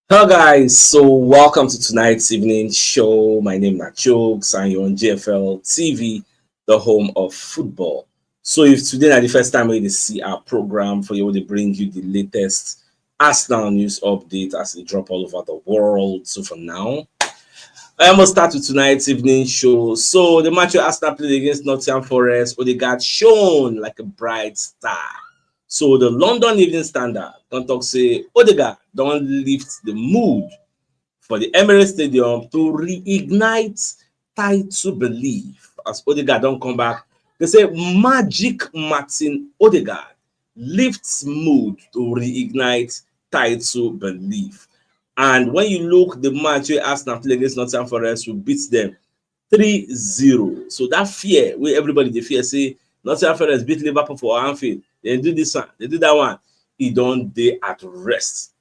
Hello guys, so welcome to tonight's evening show. My name is CHUKS and you're on JFL TV, the home of football. So if today is the first time we see our program for you to bring you the latest Arsenal news update as they drop all over the world. So for now, I almost start with tonight's evening show. So the match where Arsenal played against Nottingham Forest, Odegaard shone like a bright star. So the London Evening Standard don't talk say Odegaard don't lift the mood for the Emirates Stadium to reignite title belief as Odegaard don't come back. They say Magic Martin Odegaard lifts mood to reignite title belief. And when you look the match where Arsenal play against Nottingham Forest, we beat them 3-0. So that fear where everybody they fear say Nottingham Forest beat Liverpool for Anfield, they do this one, they do that one. He don't dey at rest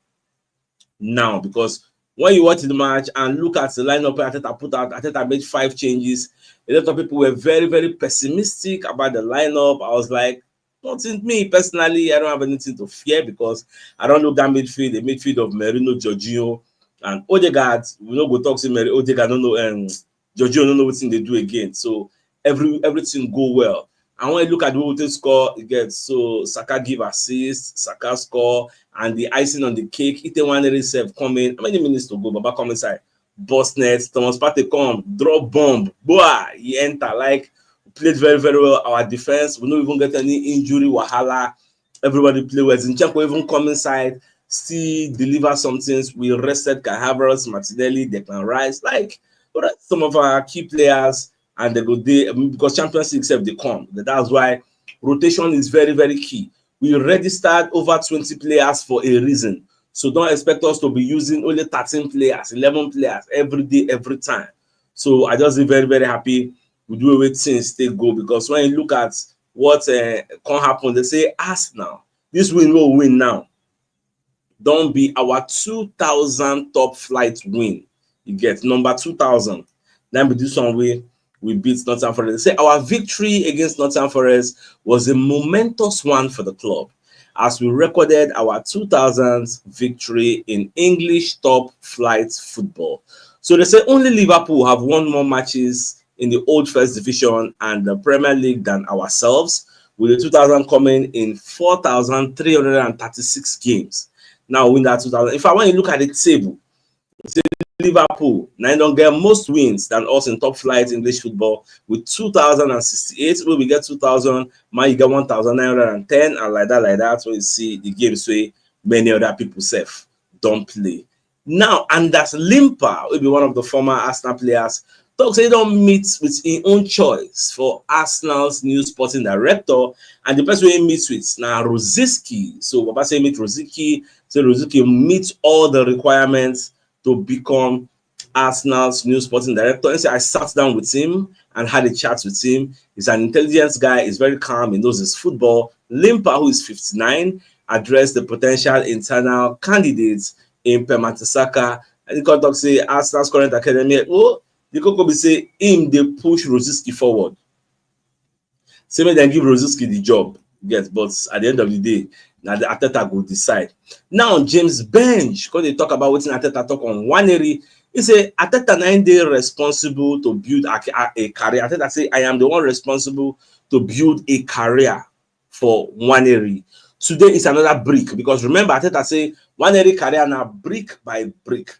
now because when you watch the match and look at the lineup Arteta put out, Arteta made 5 changes. A lot of people were very, very pessimistic about the lineup. I was like, nothing me personally, I don't have anything to fear because I don't look that midfield, the midfield of Merino, Jorginho, and Odegaard. We no go talk to Merino, Odegaard, don't know, Jorginho don't know what thing they do again. So everything go well. And when you look at the way score, you get so Saka give assist, Saka score, and the icing on the cake, Ite serve coming. How many minutes to go? Baba come inside, bust net, Thomas Partey come, drop bomb, boah, he enter. Like played very, very well. Our defense, we don't even get any injury, wahala. Everybody play well. Zinchenko even come inside, still deliver some things. We rested Kai Havertz, Martinelli, Declan Rice, like some of our key players, and they go there because Champions League itself they come. That's why rotation is very, very key. We registered over 20 players for a reason. So don't expect us to be using only 13 players, 11 players every day, every time. So I just be very, very happy we do away things they go because when you look at what can happen, they say Arsenal, this win will win now. Don't be our 2000 top flight win. You get number 2000. Then be this one way we beat Nottingham Forest. They say our victory against Nottingham Forest was a momentous one for the club as we recorded our 2000th victory in English top flight football. So they say only Liverpool have won more matches in the old first division and the Premier League than ourselves, with the 2000 coming in 4,336 games. Now win that 2000. If I want to look at the table, Liverpool now don't get most wins than us in top flight English football with 2068. When we get 2000, man, you get 1910, and like that. So you see the games where many other people self don't play. Now, Anders Limper will be one of the former Arsenal players. Talks he don't meet with his own choice for Arsenal's new sporting director, and the person he meets with now Rosicky. So Papa say meet Rosicky, so Rosicky meets all the requirements to become Arsenal's new sporting director. And so I sat down with him and had a chat with him. He's an intelligent guy, he's very calm, he knows his football. Limper, who is 59, addressed the potential internal candidates in Mertesacker. And he got to say Arsenal's current academy. Oh, the Coco be say him they push Rosicky forward. Say me then give Rosicky the job. Yes, but at the end of the day, now the Arteta go decide. Now James Bench, because they talk about what Arteta talk on Nwaneri, he say Arteta 9 day responsible to build a career. Arteta say I am the one responsible to build a career for Nwaneri. Today is another brick because remember Arteta say Nwaneri career now brick by brick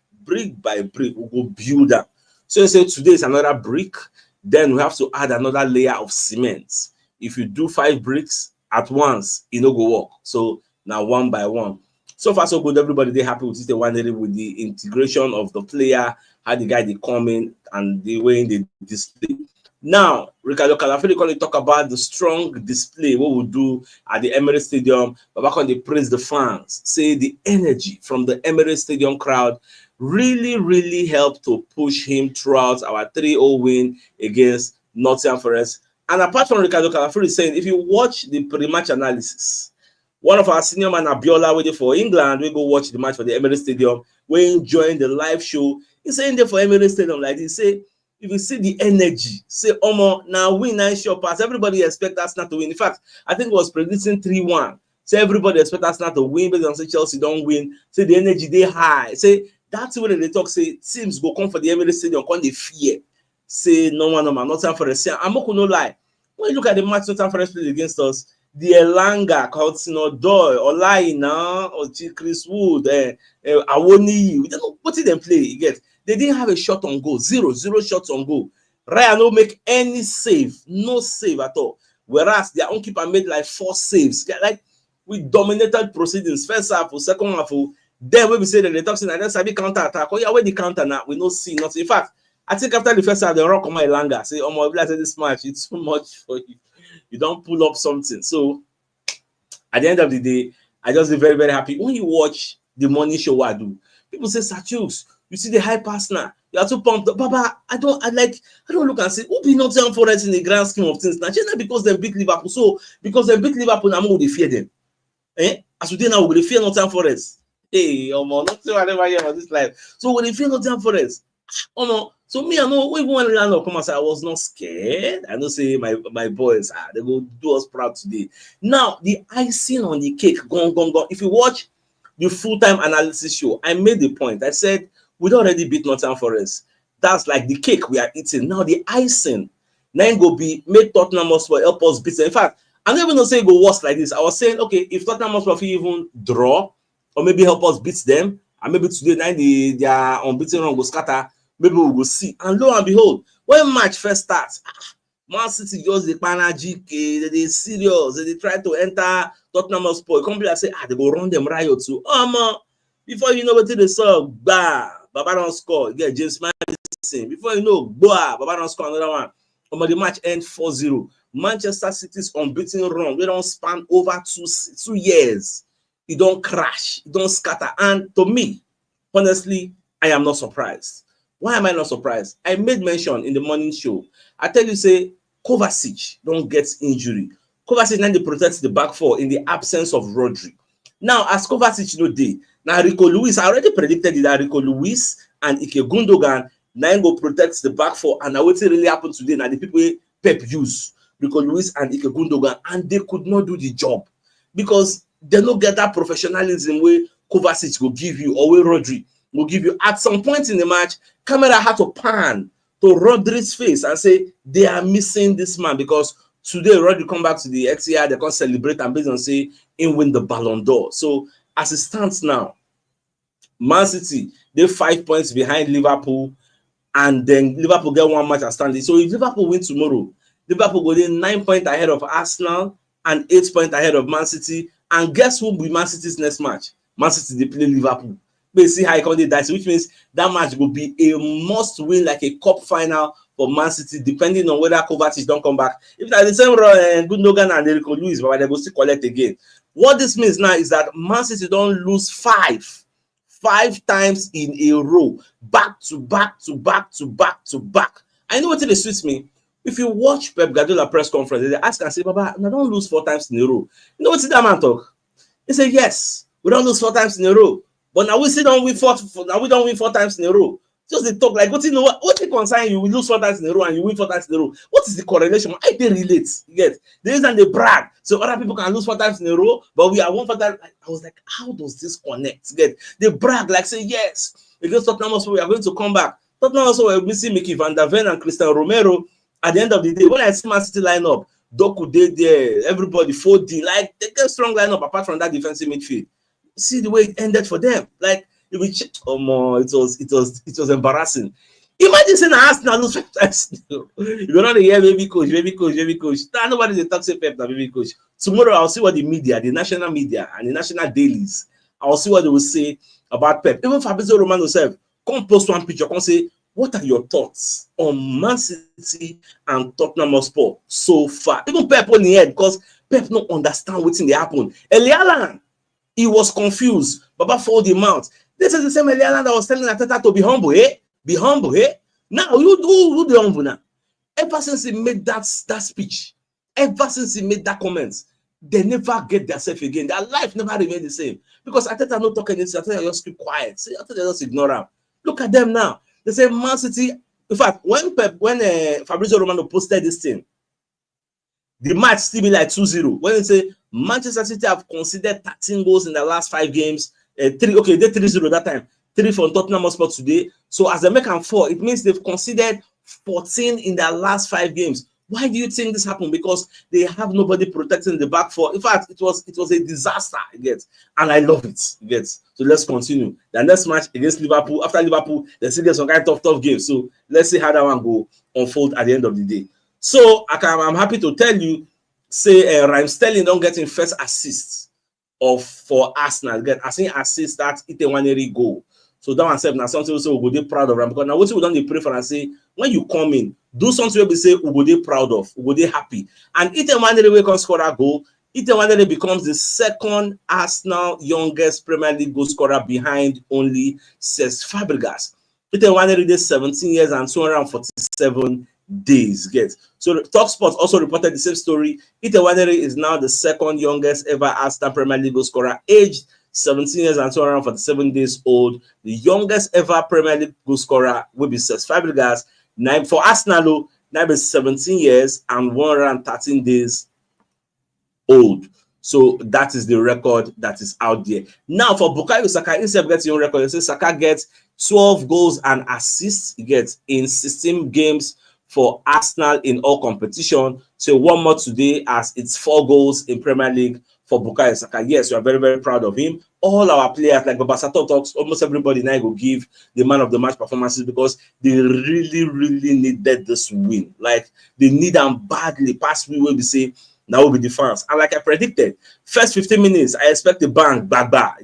by brick we go build that. So he say today is another brick. Then we have to add another layer of cement. If you do 5 bricks at once, it no go work. So now one by one. So far so good. Everybody they happy with the one with the integration of the player, how the guy they come in and the way they display. Now, Ricardo Calaferi talk about the strong display what we do at the Emirates Stadium. But back on they praise the fans, say the energy from the Emirates Stadium crowd really, really helped to push him throughout our 3-0 win against Nottingham Forest. And apart from Ricardo Calaferi saying, if you watch the pre-match analysis, one of our senior man, Abiola, waiting for England, we go watch the match for the Emirates Stadium. We enjoying the live show. He's saying there for Emirates Stadium like this. Say, if you see the energy, say, Omo, now win 9 short pass. Everybody expect Arsenal to win. In fact, I think it was predicting 3-1. Say everybody expect Arsenal to win, but say Chelsea don't win. Say the energy they high. Say That's when they talk, say, teams go come for the Emirates Stadium, come they fear. Say, no one, Nottingham Forest. Say, I'm not going to lie. When you look at the match Nottingham Forest played against us, the Elanga, Coutinho Doy, Olaina, or Chris Wood, Awoni, we don't know what did they play. You get? They didn't have a shot on goal. Zero shots on goal. Ryan no make any save, no save at all. Whereas their own keeper made like 4 saves. Like, we dominated proceedings. First half, second half. Then when we say that the talk, and then Sabi counter attack. Oh yeah, when the counter now, we don't see nothing. In fact, I think after the first half, they rock on my Elanga. Say, oh my, I said this match, it's too much for you. You don't pull up something. So at the end of the day, I just be very, very happy. When you watch the morning show, what I do, people say, CHUKS, you see the high pass now. You are too pumped up. Baba, I don't look and say, who be Nottingham Forest in the grand scheme of things? Now, just because they beat Liverpool. So because they beat Liverpool, now we fear them. As we do now, we fear Nottingham Forest. Hey, not so I never hear about this life. So when they fear Nottingham Forest, no. So me, I know even when Lando come and say I was not scared. I know say my boys, they go do us proud today. Now the icing on the cake, gone. If you watch the full-time analysis show, I made the point. I said we'd already beat Nottingham Forest. That's like the cake we are eating. Now the icing, now go be make Tottenham Hotspur help us beat them. In fact, I never know say it go worse like this. I was saying, okay, if Tottenham Hotspur even draw or maybe help us beat them, and maybe today night their unbeaten run go scatter. Maybe we will see. And lo and behold, when match first starts, Man City just the panagic, they serious, they try to enter Tottenham Hotspur. Company say, they go run them riot too. Before you know what they saw, Baba don't score. You get James Madison. Before you know, Baba don't score another one. The match end 4-0. Manchester City's unbeaten run, they don't span over 2 years. It don't crash, it don't scatter. And to me, honestly, I am not surprised. Why am I not surprised? I made mention in the morning show. I tell you, say, Kovacic don't get injury. Kovacic now they protect the back four in the absence of Rodri. Now, as Kovacic no day, now Rico Lewis, I already predicted that Rico Lewis and Ike Gundogan now go protect the back four. And now what really happened today? Now the people Pep use Rico Lewis and Ike Gundogan, and they could not do the job because they don't get that professionalism where Kovacic will give you or where Rodri will give you. At some point in the match, camera had to pan to Rodri's face and say they are missing this man because today Rodri come back to the XCR, they can celebrate and based on say he win the Ballon d'Or. So as it stands now, Man City they're 5 points behind Liverpool, and then Liverpool get 1 match at standing. So if Liverpool win tomorrow, Liverpool go in 9 points ahead of Arsenal and 8 points ahead of Man City. And guess who will be Man City's next match? Man City they play Liverpool. They see how it can dice, which means that match will be a must win, like a cup final for Man City, depending on whether Kovacic don't come back. If that's the same Gundogan and Rico Lewis, but they will still collect again. What this means now is that Man City don't lose five times in a row, back to back. I know what it suits me. If you watch Pep Guardiola press conference, they ask and say, Baba, I don't lose 4 times in a row. You know what that man talk? He say, yes, we don't lose 4 times in a row. But now we still don't win 4 times in a row. Just they talk like, what they concern you? We lose 4 times in a row and you win 4 times in a row. What is the correlation? How they relate? You get the reason they brag. So other people can lose 4 times in a row, but we are 1 4 times. I was like, how does this connect? You get they brag like say, yes, against Tottenham Hotspur, we are going to come back. Tottenham Hotspur we're missing Mickey Van der Ven and Christian Romero. At the end of the day, when I see Man City line up, Doku they there, everybody 4D, like they get strong lineup apart from that defensive midfield. See the way it ended for them. Like it was embarrassing. Imagine saying Arsenal lose 5 times. You're gonna hear baby coach. Nah, nobody they talk say Pep that baby coach. Tomorrow I'll see what the media, the national media and the national dailies, I'll see what they will say about Pep. Even Fabrizio Romano himself, come post one picture, come say, what are your thoughts on Man City and Tottenham Hotspur so far? Even Pep on the head because Pep don't understand what's in the happen. Elialan, he was confused. Baba fold him out. This is the same Elialan that was telling Ateta to be humble, Be humble, Now you do the humble now. Ever since he made that speech, ever since he made that comment, they never get themselves again. Their life never remain the same. Because Ateta not talking anything. Ateta just keep quiet. See, Ateta just ignore him. Look at them now. They say Man City. In fact, when Fabrizio Romano posted this thing, the match still be like 2-0. When they say Manchester City have conceded 13 goals in the last 5 games, they 3-0 that time. 3 from Tottenham Hotspur today. So as they make am 4, it means they've conceded 14 in their last 5 games. Why do you think this happened? Because they have nobody protecting the back four. In fact, it was a disaster, you get, and I love it, you get. So let's continue. The next match against Liverpool. After Liverpool, they still get some kind of tough game. So let's see how that one go unfold at the end of the day. So I'm happy to tell you, say Raheem Sterling don't get him first assist for Arsenal. Get as in assist that it a 1-0 goal. So that one said now something also we go dey proud of him, because now what we don't pray for and say when you come in, do something where we say we go dey proud of, we go dey happy. And it a 1-0 way can score a goal. It a 1-0 becomes the second Arsenal youngest Premier League goal scorer behind only Cesc Fabregas. It a 1-0 is 17 years and 247 days. Get so TalkSport also reported the same story. It a 1-0 is now the second youngest ever Arsenal Premier League goal scorer, aged 17 years and 247 days old. The youngest ever Premier League goal scorer will be Cesc Fabregas. Now for Arsenal, now is 17 years and 113 days old. So that is the record that is out there. Now for Bukayo Saka, instead of getting your record, you say Saka gets 12 goals and assists. He gets in 16 games for Arsenal in all competition. So one more today as it's 4 goals in Premier League for Bukayo Saka. Yes, we are very, very proud of him. All our players, like Babasato talks, almost everybody now will give the man of the match performances because they really, really needed this win. Like they need them badly. Past we will be say now will be the fans. And like I predicted, first 15 minutes, I expect the bang,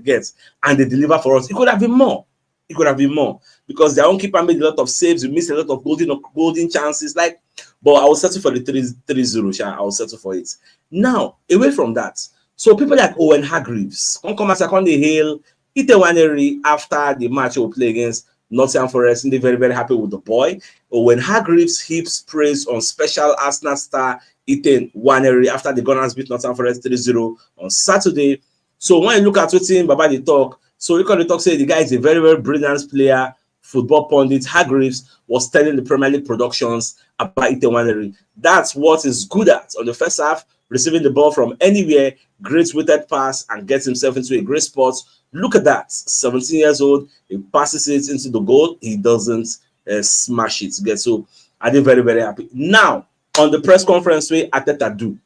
gets, and they deliver for us. It could have been more. It could have been more because their own keeper made a lot of saves. We missed a lot of golden chances. Like, but I will settle for the 3-0. I will settle for it. Now, away from that, so people like Owen Hargreaves come as a second hail it a 1-0 after the match will play against Nottingham Forest, and they're very, very happy with the boy. Owen Hargreaves heaps praise on special Arsenal star Ethan 1-0 after the Gunners beat Nottingham Forest 3-0 on Saturday. So when you look at what him Baba the talk, so you can talk say the guy is a very, very brilliant player. Football pundit Hargreaves was telling the Premier League productions about Ethan 1-0. That's what he's good at on the first half, receiving the ball from anywhere, great weighted pass, and gets himself into a great spot. Look at that, 17 years old, he passes it into the goal, he doesn't smash it. So I'm very, very happy. Now, on the press conference way, Arteta do.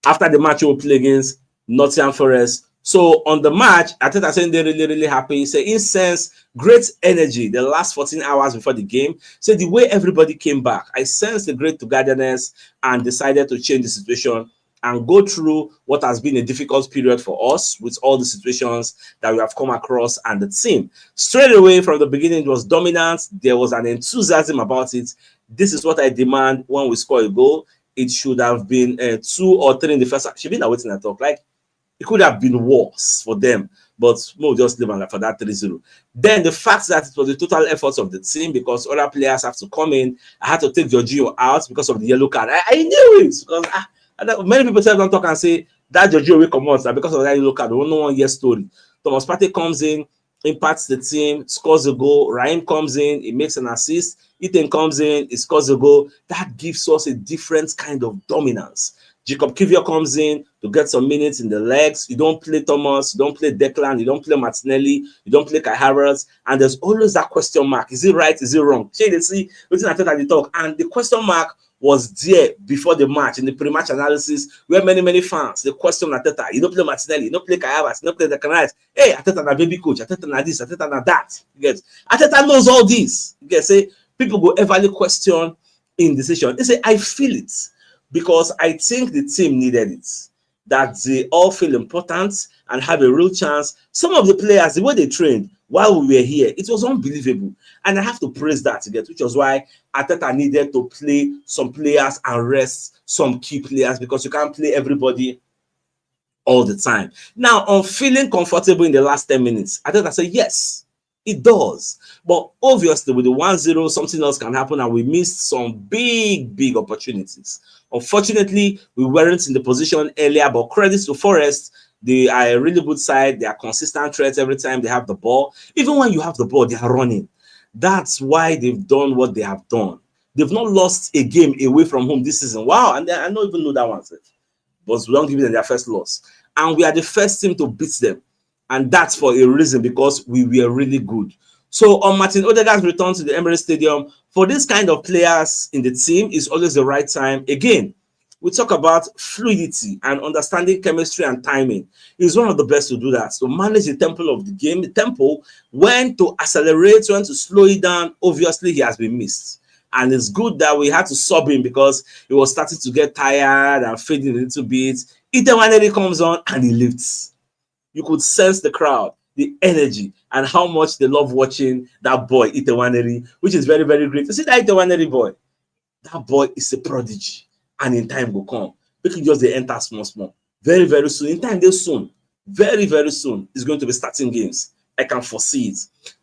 After the match, he will play against Nottingham Forest. So on the match, Arteta saying they're really, really happy. He said, in sense, great energy the last 14 hours before the game. So the way everybody came back, I sensed the great togetherness and decided to change the situation and go through what has been a difficult period for us with all the situations that we have come across and the team. Straight away from the beginning, it was dominant. There was an enthusiasm about it. This is what I demand when we score a goal. It should have been 2 or 3 in the first half. She been waiting and talk like it could have been worse for them, but we'll just live on for that 3-0. Then the fact that it was the total efforts of the team because other players have to come in. I had to take Jorginho out because of the yellow card. I knew it because many people don't talk and say that Jorginho will come out because of that yellow card. No one hears story. Thomas Partey comes in, impacts the team, scores a goal. Raheem comes in, he makes an assist. Ethan comes in, he scores a goal. That gives us a different kind of dominance. Jacob Kivior comes in to get some minutes in the legs. You don't play Thomas, you don't play Declan, you don't play Martinelli, you don't play Kai Havertz, and there's always that question mark. Is it right? Is it wrong? They see waiting at the talk, and the question mark was there before the match in the pre-match analysis where many fans the question Arteta, you don't play Martinelli, you don't play Kai Havertz, you don't play Declan. Hey, Arteta na baby coach, Arteta na this, Arteta na that. You get Arteta knows all this. You get say people go everly question in decision. They say I feel it. Because I think the team needed it, that they all feel important and have a real chance. Some of the players, the way they trained while we were here, it was unbelievable. And I have to praise that again, which was why Arteta needed to play some players and rest some key players because you can't play everybody all the time. Now, on feeling comfortable in the last 10 minutes, Arteta said, yes, it does. But obviously, with the 1-0, something else can happen, and we missed some big opportunities. Unfortunately, we weren't in the position earlier, but credits to Forrest. They are a really good side. They are consistent threats every time they have the ball. Even when you have the ball, they are running. That's why they've done what they have done. They've not lost a game away from home this season. Wow, and I don't even know that one. But we don't give them their first loss. And we are the first team to beat them And that's for a reason, because we were really good. So on Martin Odegaard's return to the Emirates Stadium, for this kind of players in the team, is always the right time. Again, we talk about fluidity and understanding chemistry and timing. He's one of the best to do that. So manage the tempo of the game, the tempo, when to accelerate, when to slow it down. Obviously, he has been missed. And it's good that we had to sub him because he was starting to get tired and fading a little bit. Itewaneri comes on and he lifts. You could sense the crowd, the energy, and how much they love watching that boy, Itewaneri, which is very, very great. You see that Itewaneri boy? That boy is a prodigy. And in time will come. Make it just they enter small. Very, very soon. In time, they soon. Very, very soon. He's going to be starting games. I can foresee it.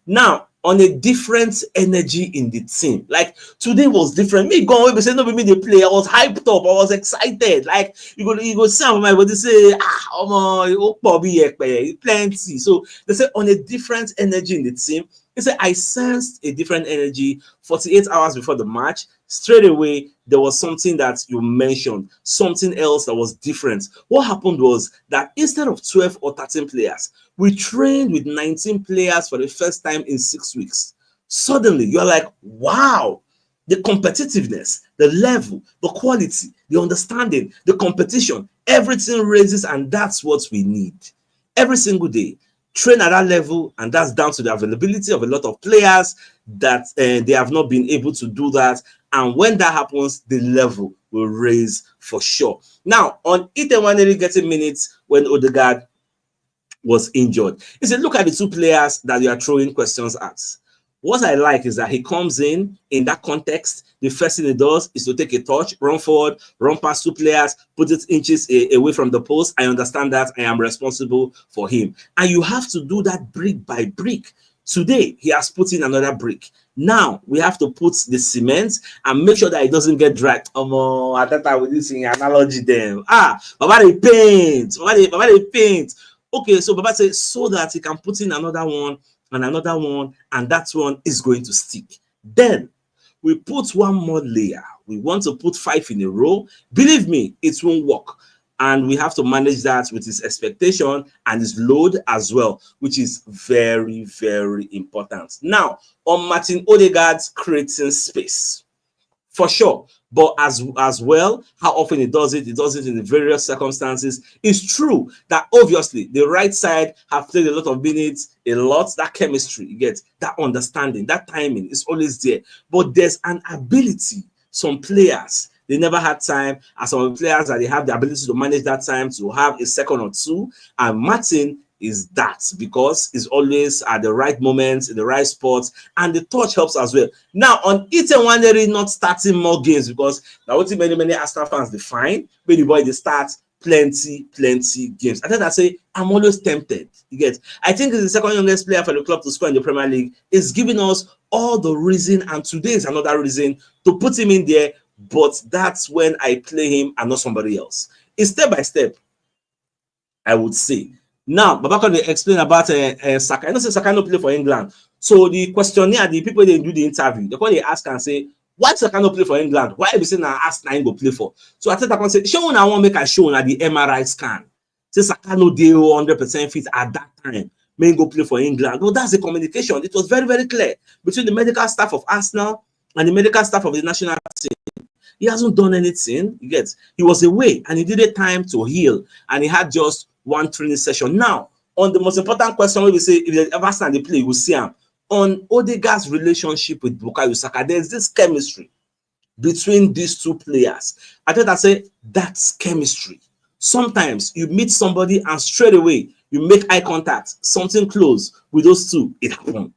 Now, on a different energy in the team. Like today was different. Me going away, say no, me the play. I was hyped up. I was excited. Like you go sound my body say, plenty. So they say on a different energy in the team. They say I sensed a different energy 48 hours before the match. Straight away, there was something that you mentioned, something else that was different. What happened was that instead of 12 or 13 players, we trained with 19 players for the first time in 6 weeks. Suddenly, you're like, wow, the competitiveness, the level, the quality, the understanding, the competition, everything raises, and that's what we need. Every single day, train at that level, and that's down to the availability of a lot of players that they have not been able to do that. And when that happens, the level will raise for sure. Now, on Itewaneri getting minutes when Odegaard was injured, he said, look at the two players that you are throwing questions at. What I like is that he comes in that context. The first thing he does is to take a touch, run forward, run past two players, put it inches away from the post. I understand that. I am responsible for him. And you have to do that brick by brick. Today, he has put in another brick. Now, we have to put the cement and make sure that it doesn't get dry. I thought I was using analogy then. Baba they paint. Baba they paint. Okay, so Baba says so that he can put in another one and another one, and that one is going to stick. Then we put one more layer. We want to put 5 in a row. Believe me, it won't work. And we have to manage that with his expectation and his load as well, which is very, very important. Now, on Martin Odegaard's creating space, for sure. But as well, how often he does it in the various circumstances. It's true that obviously the right side have played a lot of minutes, that chemistry, you get that understanding, that timing is always there. But there's an ability, some players, they never had time, and some players that they have the ability to manage that time, to have a second or two. And Martin is that, because he's always at the right moment, in the right spot, and the touch helps as well. Now, on Itewaneri not starting more games, because now what many Arsenal fans define, but the boy they start plenty games. I think I say I'm always tempted. You get, I think he's the second youngest player for the club to score in the Premier League. It's giving us all the reason, and today is another reason to put him in there. But that's when I play him and not somebody else. It's step by step, I would say. Now, Babaka will explain about Saka. I know Saka no play for England. So the questionnaire, the people they do the interview, they ask and say, why Saka no play for England? Why be saying ask nine go play for? So I think I can say, show I want make a show at the MRI scan. Say Saka no dey 100% fit at that time. May go play for England. No, that's the communication. It was very, very clear between the medical staff of Arsenal and the medical staff of the national team. He hasn't done anything. You get, he was away and he needed time to heal, and he had just one training session. Now, on the most important question, we say if they ever stand the play, we'll see him. On Odegaard's relationship with Bukayo Saka, there's this chemistry between these two players. I think I say that's chemistry. Sometimes you meet somebody and straight away you make eye contact, something close with those two. It happens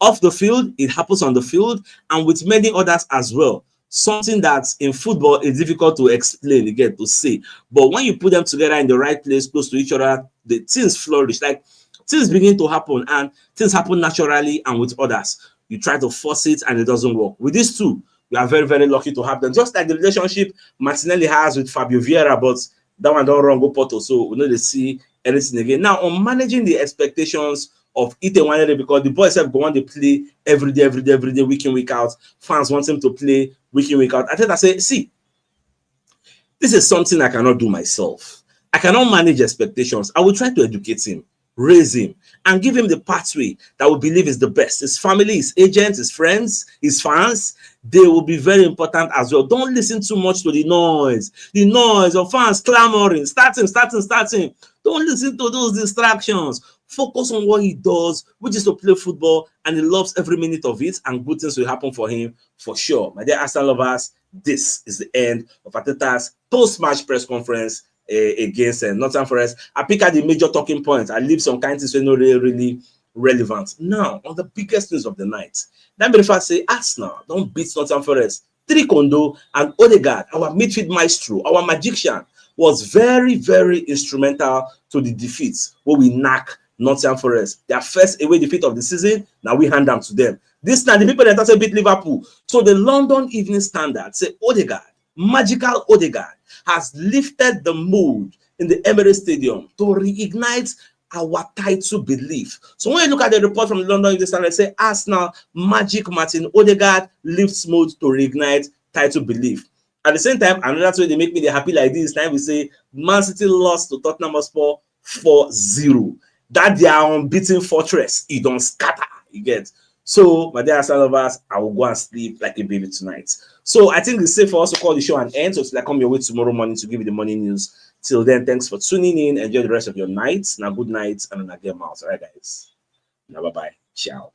off the field, it happens on the field, and with many others as well. Something that in football is difficult to explain, you get to say. But when you put them together in the right place, close to each other, the things flourish. Like things begin to happen, and things happen naturally. And with others, you try to force it and it doesn't work. With these two, we are very, very lucky to have them. Just like the relationship Martinelli has with Fabio Vieira, but that one don't run go Porto, so we know they see anything again. Now, on managing the expectations of Itewaneri, because the boys have gone to play every day, week in, week out. Fans want him to play week in, week out. I think I say, see, this is something I cannot do myself. I cannot manage expectations. I will try to educate him. raise him, and give him the pathway that we believe is the best. His family, his agents, his friends, his fans, they will be very important as well. Don't listen too much to the noise of fans clamoring, starting. Don't listen to those distractions. Focus on what he does, which is to play football, and he loves every minute of it, and good things will happen for him for sure. My dear Arsenal lovers, this is the end of Arteta's post-match press conference against Nottingham Forest. I pick out the major talking points. I leave some kind of things not really relevant. Now, on the biggest news of the night, let me first say Arsenal don't beat Nottingham Forest. Kondo and Odegaard, our midfield maestro, our magician, was very, very instrumental to the defeat where we knock Nottingham Forest. Their first away defeat of the season, now we hand them to them. This time, the people that say beat Liverpool. So the London Evening Standard say Odegaard, magical Odegaard, has lifted the mood in the Emirates Stadium to reignite our title belief. So when you look at the report from the London Evening Standard, say Arsenal, Magic Martin Odegaard lifts mood to reignite title belief. At the same time, another way they make me happy like this time, we say Man City lost to Tottenham Hotspur 4-0. That their unbeaten fortress, it don't scatter, you get. So, my dear Arsenal lovers, I will go and sleep like a baby tonight. So, I think it's safe for us to call the show an end. So, till I come your way tomorrow morning to give you the morning news. Till then, thanks for tuning in. Enjoy the rest of your night. Now, good night, and then I get out. All right, guys. Now, bye-bye. Ciao.